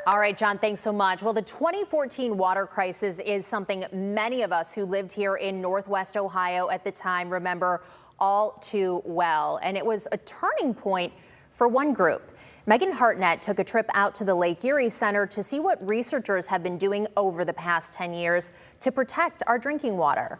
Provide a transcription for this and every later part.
All right, John, thanks so much. Well, the 2014 water crisis is something many of us who lived here in Northwest Ohio at the time remember all too well. And it was a turning point for one group. Megan Hartnett took a trip out to the Lake Erie Center to see what researchers have been doing over the past 10 years to protect our drinking water.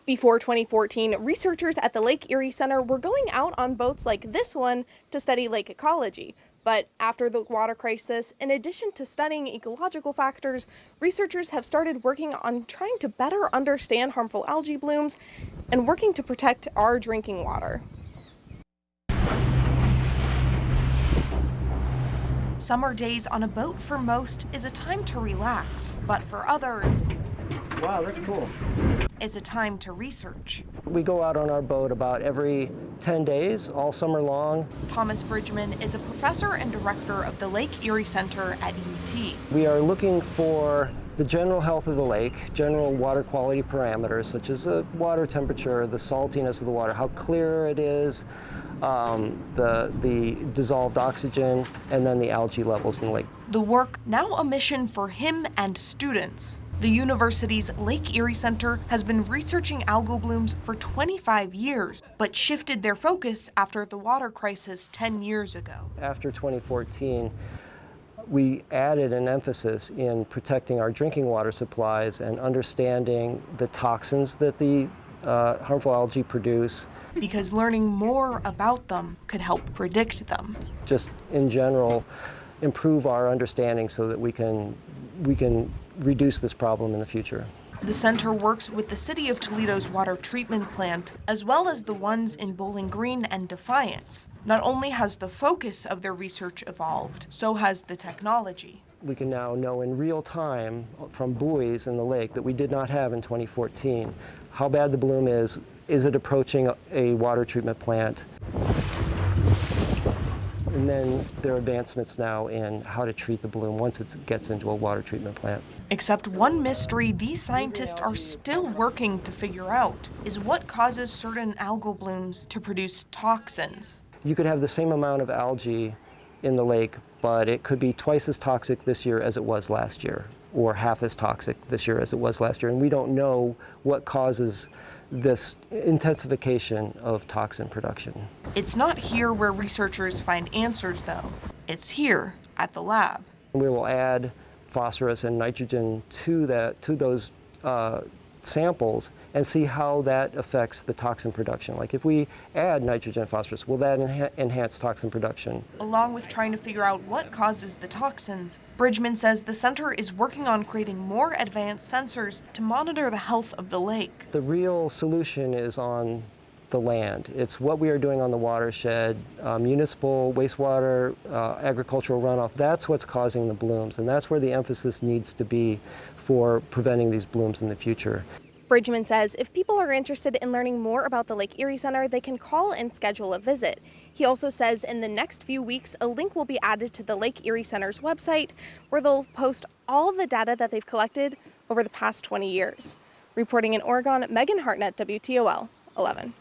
Before 2014, researchers at the Lake Erie Center were going out on boats like this one to study lake ecology. But after the water crisis, in addition to studying ecological factors, researchers have started working on trying to better understand harmful algae blooms and working to protect our drinking water. Summer days on a boat for most is a time to relax, but for others, wow, that's cool. It's a time to research. We go out on our boat about every 10 days, all summer long. Thomas Bridgman is a professor and director of the Lake Erie Center at UT. We are looking for the general health of the lake, general water quality parameters such as the water temperature, the saltiness of the water, how clear it is, the dissolved oxygen, and then the algae levels in the lake. The work, now a mission for him and students. The university's Lake Erie Center has been researching algal blooms for 25 years, but shifted their focus after the water crisis 10 years ago. After 2014, we added an emphasis in protecting our drinking water supplies and understanding the toxins that the harmful algae produce. Because learning more about them could help predict them. Just in general, improve our understanding so that we can reduce this problem in the future. The center works with the city of Toledo's water treatment plant, as well as the ones in Bowling Green and Defiance. Not only has the focus of their research evolved, so has the technology. We can now know in real time from buoys in the lake that we did not have in 2014 how bad the bloom is it approaching a water treatment plant? And then there are advancements now in how to treat the bloom once it gets into a water treatment plant. Except one mystery these scientists are still working to figure out is what causes certain algal blooms to produce toxins. You could have the same amount of algae in the lake, but it could be twice as toxic this year as it was last year, or half as toxic this year as it was last year. And we don't know what causes this intensification of toxin production. It's not here where researchers find answers, though. It's here at the lab. We will add phosphorus and nitrogen to those samples and see how that affects the toxin production. Like if we add nitrogen and phosphorus, will that enhance toxin production? Along with trying to figure out what causes the toxins, Bridgman says the center is working on creating more advanced sensors to monitor the health of the lake. The real solution is on the land. It's what we are doing on the watershed, municipal wastewater, agricultural runoff. That's what's causing the blooms, and that's where the emphasis needs to be for preventing these blooms in the future. Bridgman says if people are interested in learning more about the Lake Erie Center, they can call and schedule a visit. He also says in the next few weeks, a link will be added to the Lake Erie Center's website where they'll post all the data that they've collected over the past 20 years. Reporting in Oregon, Megan Hartnett, WTOL 11.